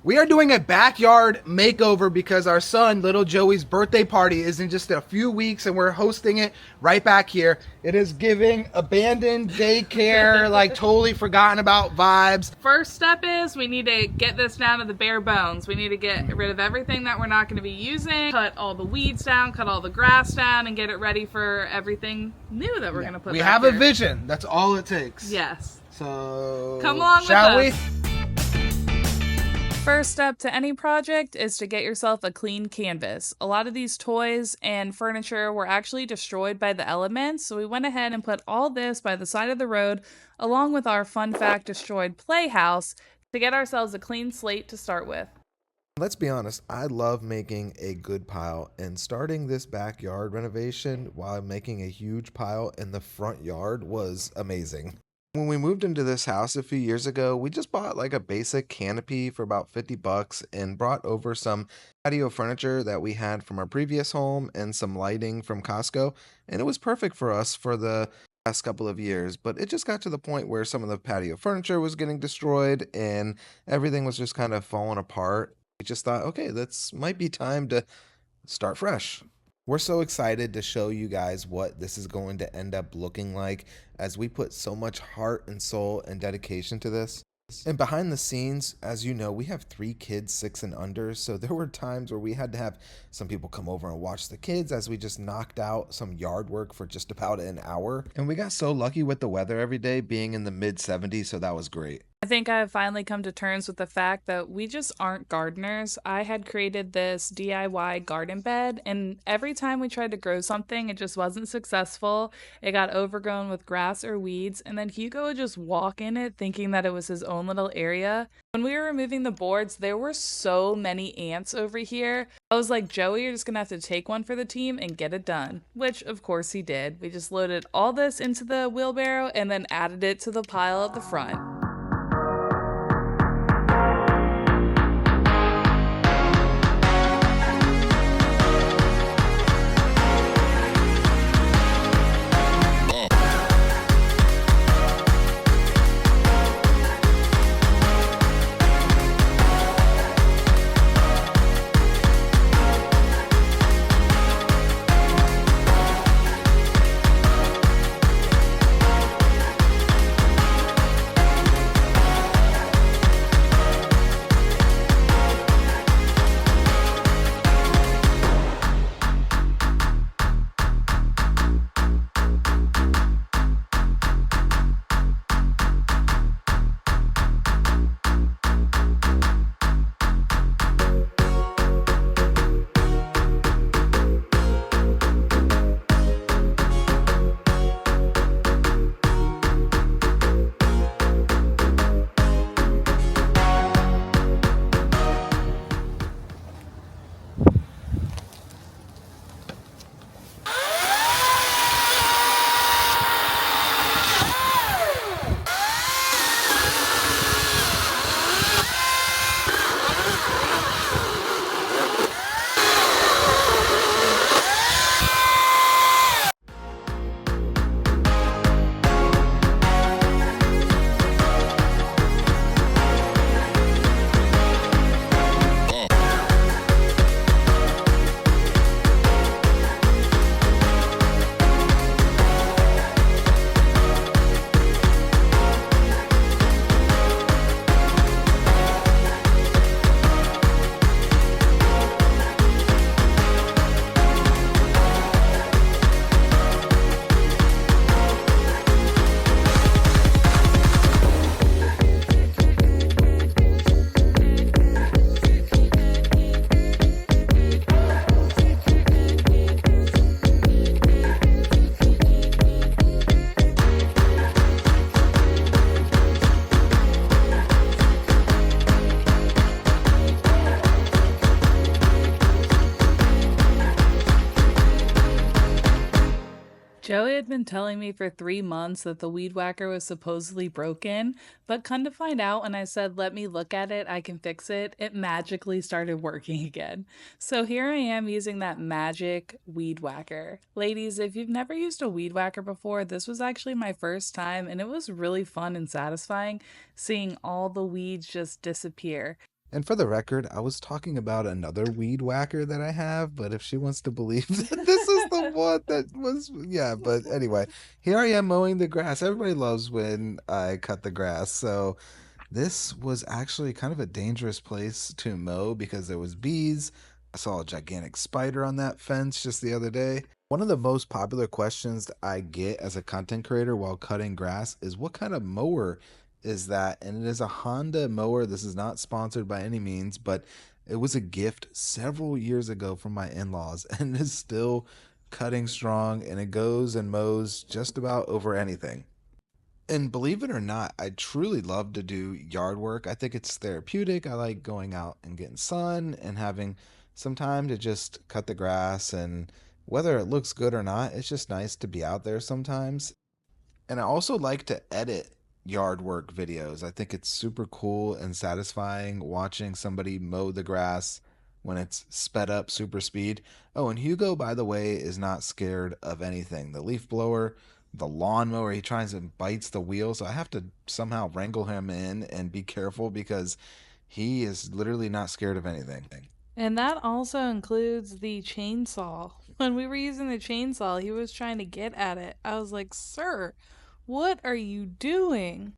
We are doing a backyard makeover because our son, little Joey's birthday party is in just a few weeks and we're hosting it right back here. It is giving abandoned daycare, like totally forgotten about vibes. First step is we need to get this down to the bare bones. We need to get rid of everything that we're not going to be using, cut all the weeds down, cut all the grass down, and get it ready for everything new that we're going to put We back have here. a vision. That's all it takes. Yes. So Come along shall with we? us. First step to any project is to get yourself a clean canvas. A lot of these toys and furniture were actually destroyed by the elements, so we went ahead and put all this by the side of the road along with our fun fact destroyed playhouse to get ourselves a clean slate to start with. Let's be honest, I love making a good pile, and starting this backyard renovation while making a huge pile in the front yard was amazing. When we moved into this house a few years ago, we just bought like a basic canopy for about 50 bucks and brought over some patio furniture that we had from our previous home and some lighting from Costco, and it was perfect for us for the past couple of years. But it just got to the point where some of the patio furniture was getting destroyed and everything was just kind of falling apart. We just thought, okay, this might be time to start fresh. We're so excited to show you guys what this is going to end up looking like as we put so much heart and soul and dedication to this. And behind the scenes, as you know, we have 3 kids, 6 and under, so there were times where we had to have some people come over and watch the kids as we just knocked out some yard work for just about an hour. And we got so lucky with the weather every day being in the mid 70s, so that was great. I think I've finally come to terms with the fact that we just aren't gardeners. I had created this DIY garden bed, and every time we tried to grow something, it just wasn't successful. It got overgrown with grass or weeds, and then Hugo would just walk in it thinking that it was his own little area. When we were removing the boards, there were so many ants over here. I was like, Joey, you're just gonna have to take one for the team and get it done. Which, of course, he did. We just loaded all this into the wheelbarrow and then added it to the pile at the front. Joey had been telling me for 3 months that the weed whacker was supposedly broken, but come to find out when I said, let me look at it, I can fix it, it magically started working again. So here I am using that magic weed whacker. Ladies, if you've never used a weed whacker before, this was actually my first time, and it was really fun and satisfying seeing all the weeds just disappear. And for the record, I was talking about another weed whacker that I have, but if she wants to believe that this is the one that was, yeah, but anyway, here I am mowing the grass. Everybody loves when I cut the grass. So this was actually kind of a dangerous place to mow because there was bees. I saw a gigantic spider on that fence just the other day. One of the most popular questions that I get as a content creator while cutting grass is what kind of mower is that? And it is a Honda mower. This is not sponsored by any means, but it was a gift several years ago from my in-laws and is still cutting strong, and it goes and mows just about over anything. And believe it or not, I truly love to do yard work. I think it's therapeutic. I like going out and getting sun and having some time to just cut the grass. And whether it looks good or not, it's just nice to be out there sometimes. And I also like to edit yard work videos. I think it's super cool and satisfying watching somebody mow the grass when it's sped up super speed. Oh, and Hugo, by the way, is not scared of anything. The leaf blower, the lawnmower, he tries and bites the wheel, so I have to somehow wrangle him in and be careful because he is literally not scared of anything. And that also includes the chainsaw. When we were using the chainsaw, he was trying to get at it. I was like, "Sir, what are you doing?"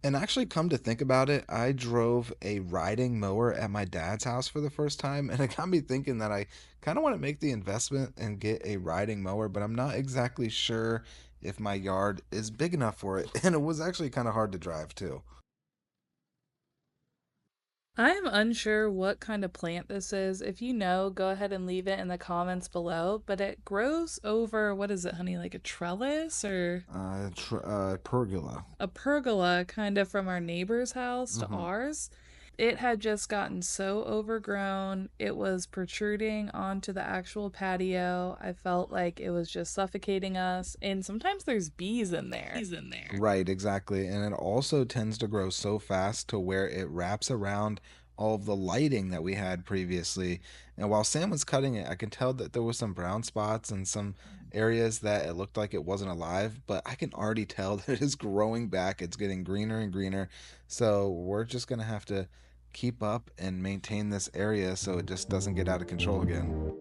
And actually, come to think about it, I drove a riding mower at my dad's house for the first time, and it got me thinking that I kind of want to make the investment and get a riding mower, but I'm not exactly sure if my yard is big enough for it. And it was actually kind of hard to drive, too. I am unsure what kind of plant this is. If you know, go ahead and leave it in the comments below. But it grows over, what is it, honey? Like a trellis or Pergola. a pergola, kind of from our neighbor's house to Mm-hmm. ours. It had just gotten so overgrown. It was protruding onto the actual patio. I felt like it was just suffocating us. And sometimes there's bees in there. Right, exactly. And it also tends to grow so fast to where it wraps around all of the lighting that we had previously. And while Sam was cutting it, I could tell that there was some brown spots and some areas that it looked like it wasn't alive, but I can already tell that it is growing back. It's getting greener and greener. So we're just going to have to keep up and maintain this area so it just doesn't get out of control again.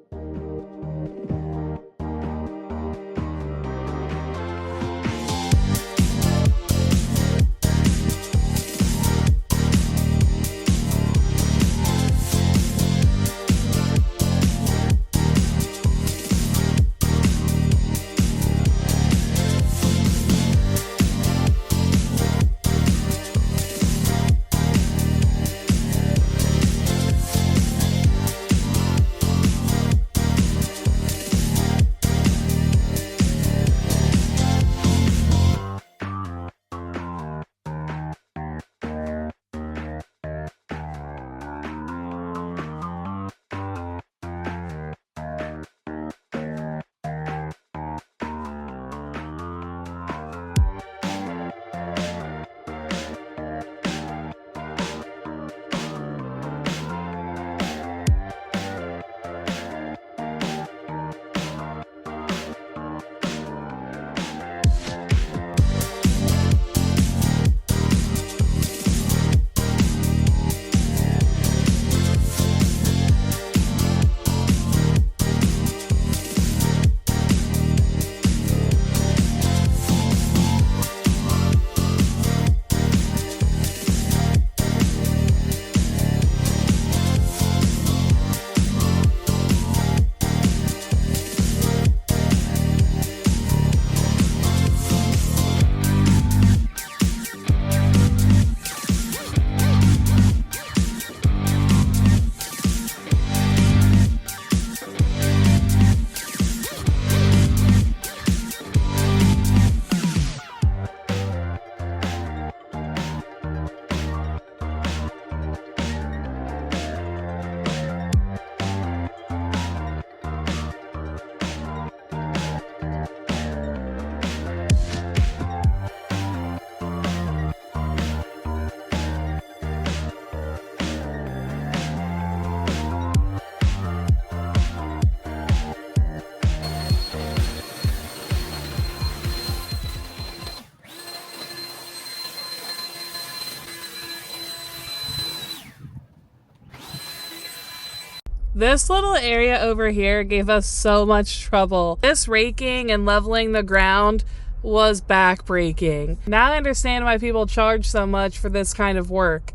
This little area over here gave us so much trouble. This raking and leveling the ground was back-breaking. Now I understand why people charge so much for this kind of work.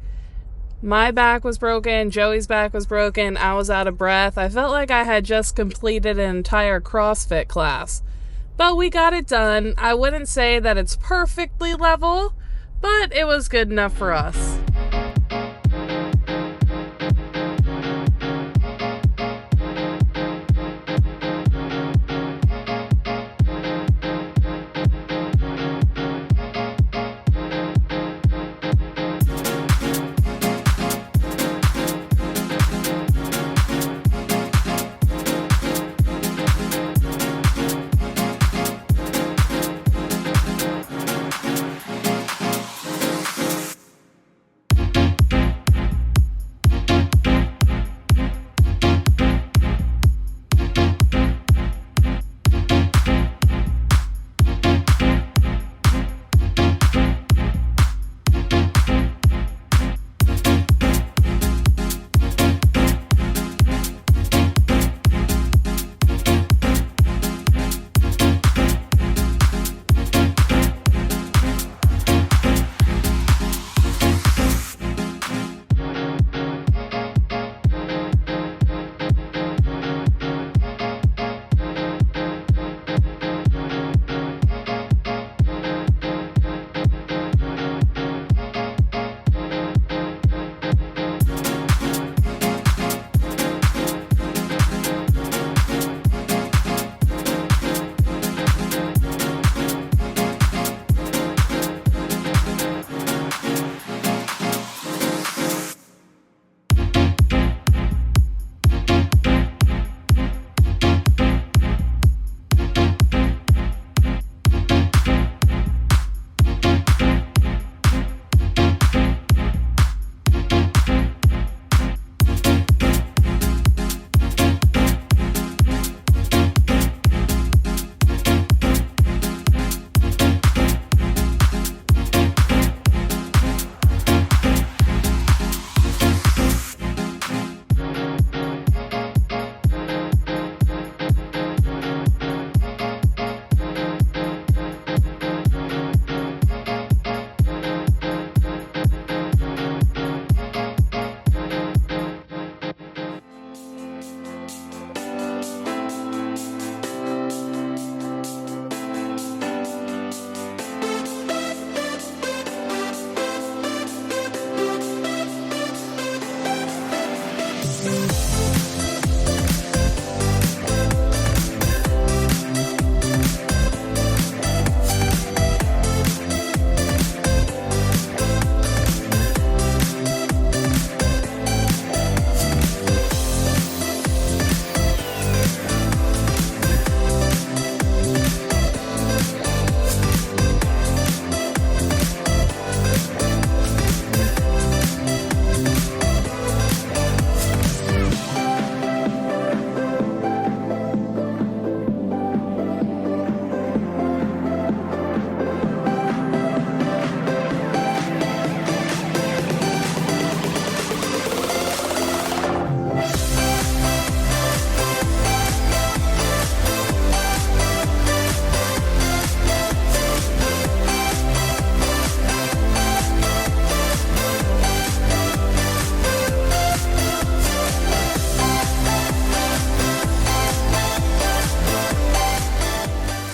My back was broken, Joey's back was broken, I was out of breath. I felt like I had just completed an entire CrossFit class. But we got it done. I wouldn't say that it's perfectly level, but it was good enough for us.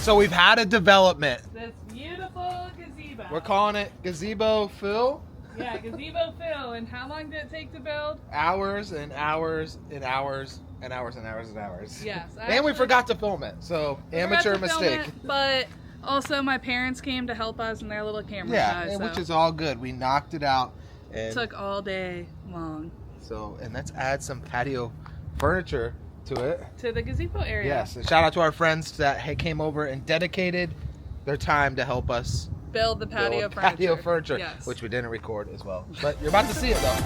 So we've had a development. This beautiful gazebo. We're calling it Gazebo Phil. Yeah, gazebo fill. And how long did it take to build? Hours and hours and hours and hours and hours and hours. Yes. And we forgot to film it, so amateur mistake. But also my parents came to help us in their little camera shy, and so which is all good. We knocked it out. And it took all day long. So, and let's add some patio furniture to it. To the gazebo area. Yes, and shout out to our friends that came over and dedicated their time to help us build the patio furniture, yes. Which we didn't record as well. But you're about to see it though.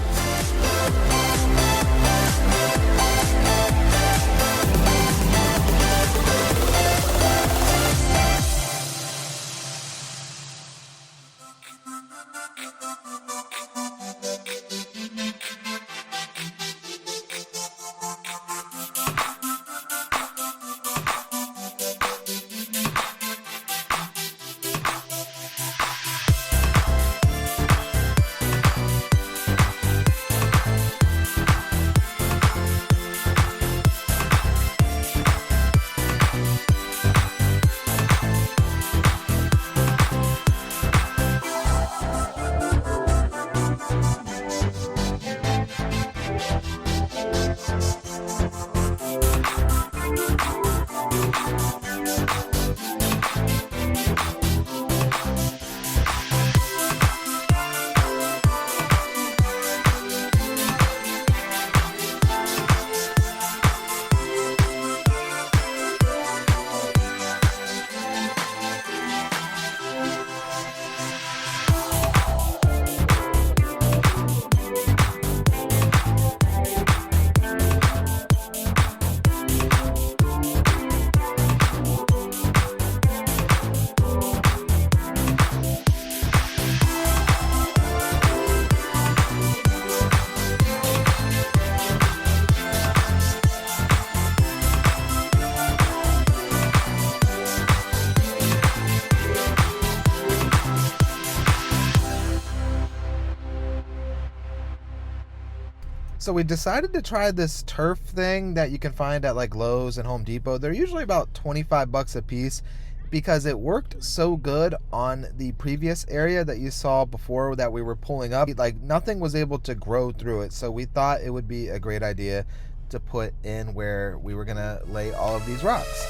So we decided to try this turf thing that you can find at like Lowe's and Home Depot. They're usually about $25 a piece because it worked so good on the previous area that you saw before that we were pulling up. Like nothing was able to grow through it. So we thought it would be a great idea to put in where we were gonna lay all of these rocks.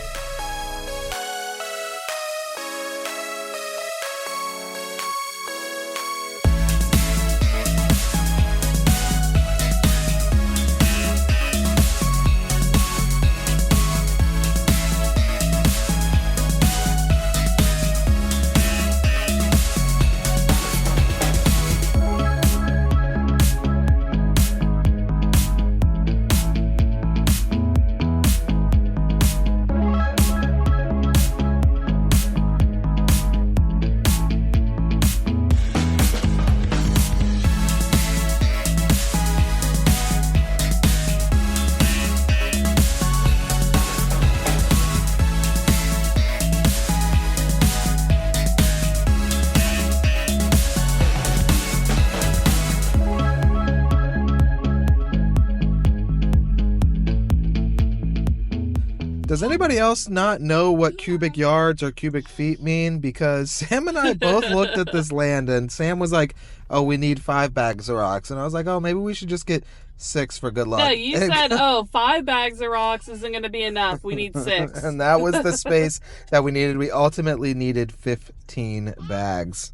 Does anybody else not know what cubic yards or cubic feet mean? Because Sam and I both looked at this land and Sam was like, oh, we need 5 bags of rocks. And I was like, oh, maybe we should just get 6 for good luck. No, you said, 5 bags of rocks isn't going to be enough. We need 6. And that was the space that we needed. We ultimately needed 15 bags.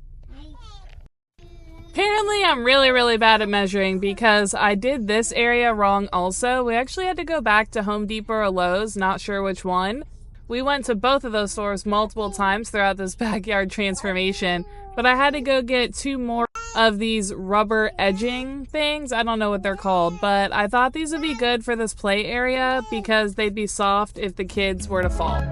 Apparently, I'm really, really bad at measuring because I did this area wrong also. We actually had to go back to Home Depot or Lowe's, not sure which one. We went to both of those stores multiple times throughout this backyard transformation, but I had to go get 2 more of these rubber edging things. I don't know what they're called, but I thought these would be good for this play area because they'd be soft if the kids were to fall.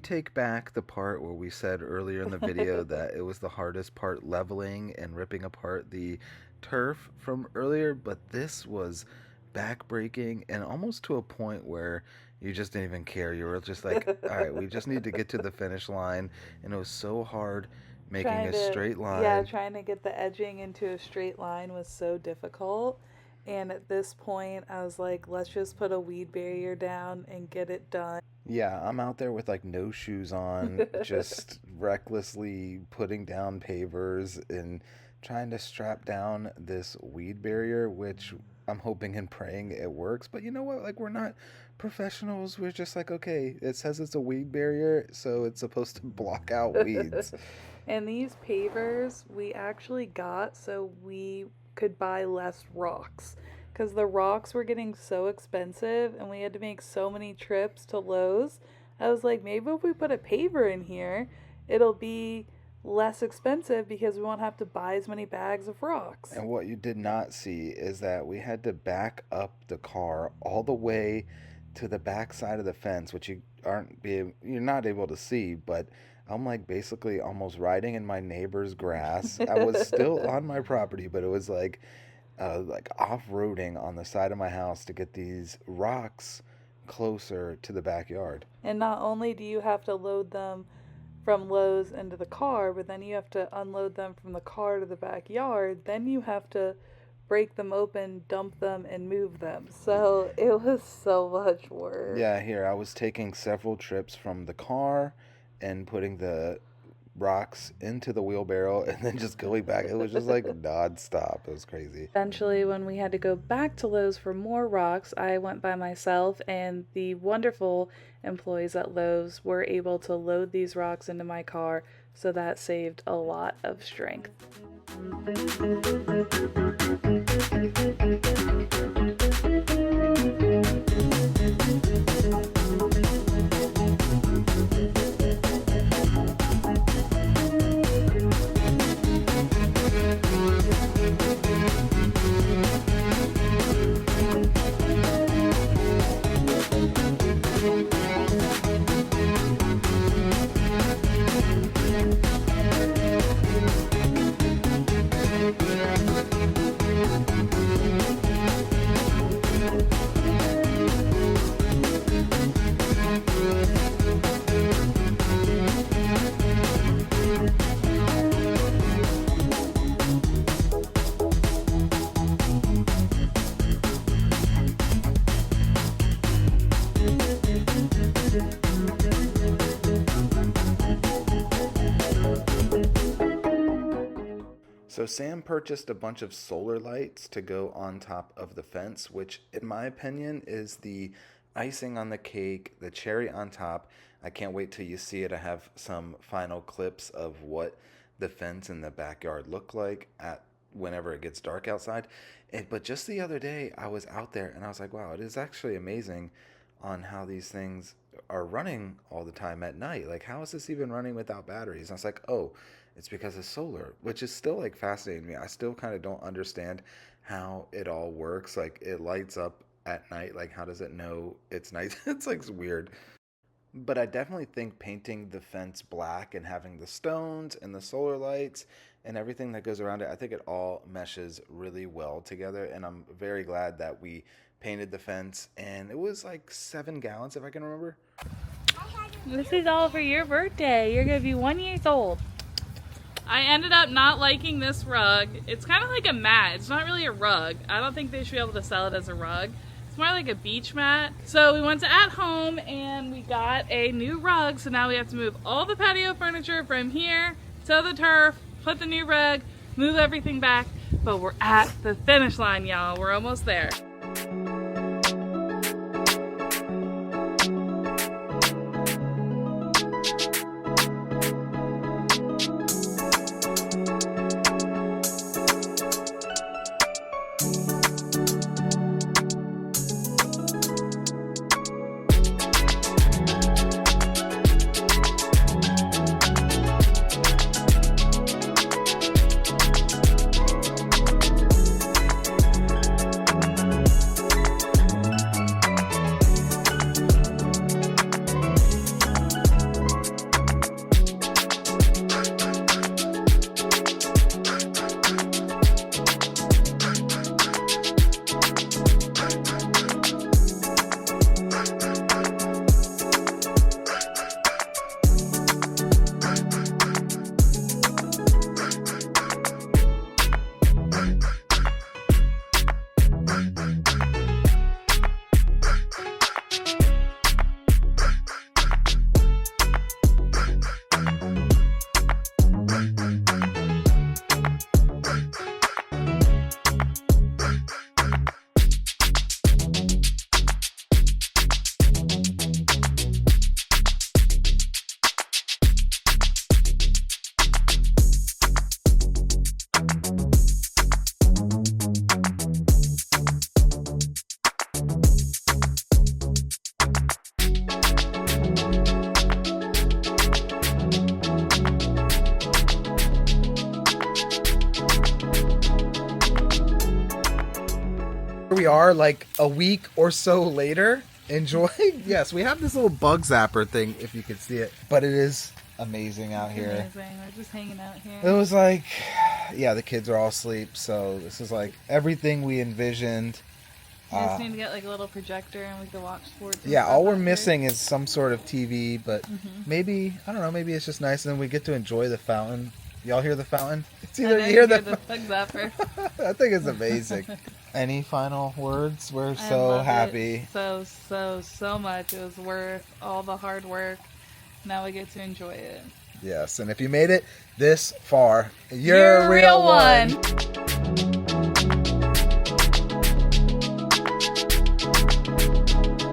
take back the part where we said earlier in the video that it was the hardest part leveling and ripping apart the turf from earlier, but this was backbreaking and almost to a point where you just didn't even care. You were just like, all right, we just need to get to the finish line. And it was so hard making a straight line. Yeah, trying to get the edging into a straight line was so difficult. And at this point, I was like, let's just put a weed barrier down and get it done. Yeah, I'm out there with like no shoes on, just recklessly putting down pavers and trying to strap down this weed barrier, which I'm hoping and praying it works. But you know what? Like, we're not professionals. We're just like, okay, it says it's a weed barrier, so it's supposed to block out weeds. And these pavers we actually got so we could buy less rocks, because the rocks were getting so expensive and we had to make so many trips to Lowe's. I was like, maybe if we put a paver in here, it'll be less expensive because we won't have to buy as many bags of rocks. And what you did not see is that we had to back up the car all the way to the back side of the fence, which you're not able to see, but I'm like basically almost riding in my neighbor's grass. I was still on my property, but it was like off-roading on the side of my house to get these rocks closer to the backyard. And not only do you have to load them from Lowe's into the car, but then you have to unload them from the car to the backyard. Then you have to break them open, dump them, and move them. So it was so much work. Yeah, here I was taking several trips from the car and putting the rocks into the wheelbarrow and then just going back. It was just like non-stop. It was crazy. Eventually, when we had to go back to Lowe's for more rocks, I went by myself, and the wonderful employees at Lowe's were able to load these rocks into my car, so that saved a lot of strength. So Sam purchased a bunch of solar lights to go on top of the fence, which in my opinion is the icing on the cake, the cherry on top. I can't wait till you see it. I have some final clips of what the fence in the backyard look like whenever it gets dark outside. But just the other day I was out there and I was like, wow, it is actually amazing on how these things are running all the time at night. Like, how is this even running without batteries? And I was like, oh, it's because of solar, which is still like fascinating to me. I still kind of don't understand how it all works. Like, it lights up at night. Like, how does it know it's night? It's like weird. But I definitely think painting the fence black and having the stones and the solar lights and everything that goes around it, I think it all meshes really well together. And I'm very glad that we painted the fence. And it was like 7 gallons, if I can remember. This is all for your birthday. You're going to be 1 year old. I ended up not liking this rug. It's kind of like a mat. It's not really a rug. I don't think they should be able to sell it as a rug. It's more like a beach mat. So we went to At Home and we got a new rug. So now we have to move all the patio furniture from here to the turf, put the new rug, move everything back. But we're at the finish line, y'all. We're almost there. We are like a week or so later enjoying. Yes, we have this little bug zapper thing, if you could see it, but it is amazing out here. Amazing. We're just hanging out here. It was like, yeah, the kids are all asleep, so this is like everything we envisioned. We just need to get like a little projector and we can watch sports. Yeah, all we're missing is some sort of TV, but maybe, I don't know, maybe it's just nice and then we get to enjoy the fountain. Y'all hear the fountain? It's either you hear the bug zapper. I think it's amazing. Any final words? We're so happy. So much. It was worth all the hard work. Now we get to enjoy it. Yes, and if you made it this far, you're a real one.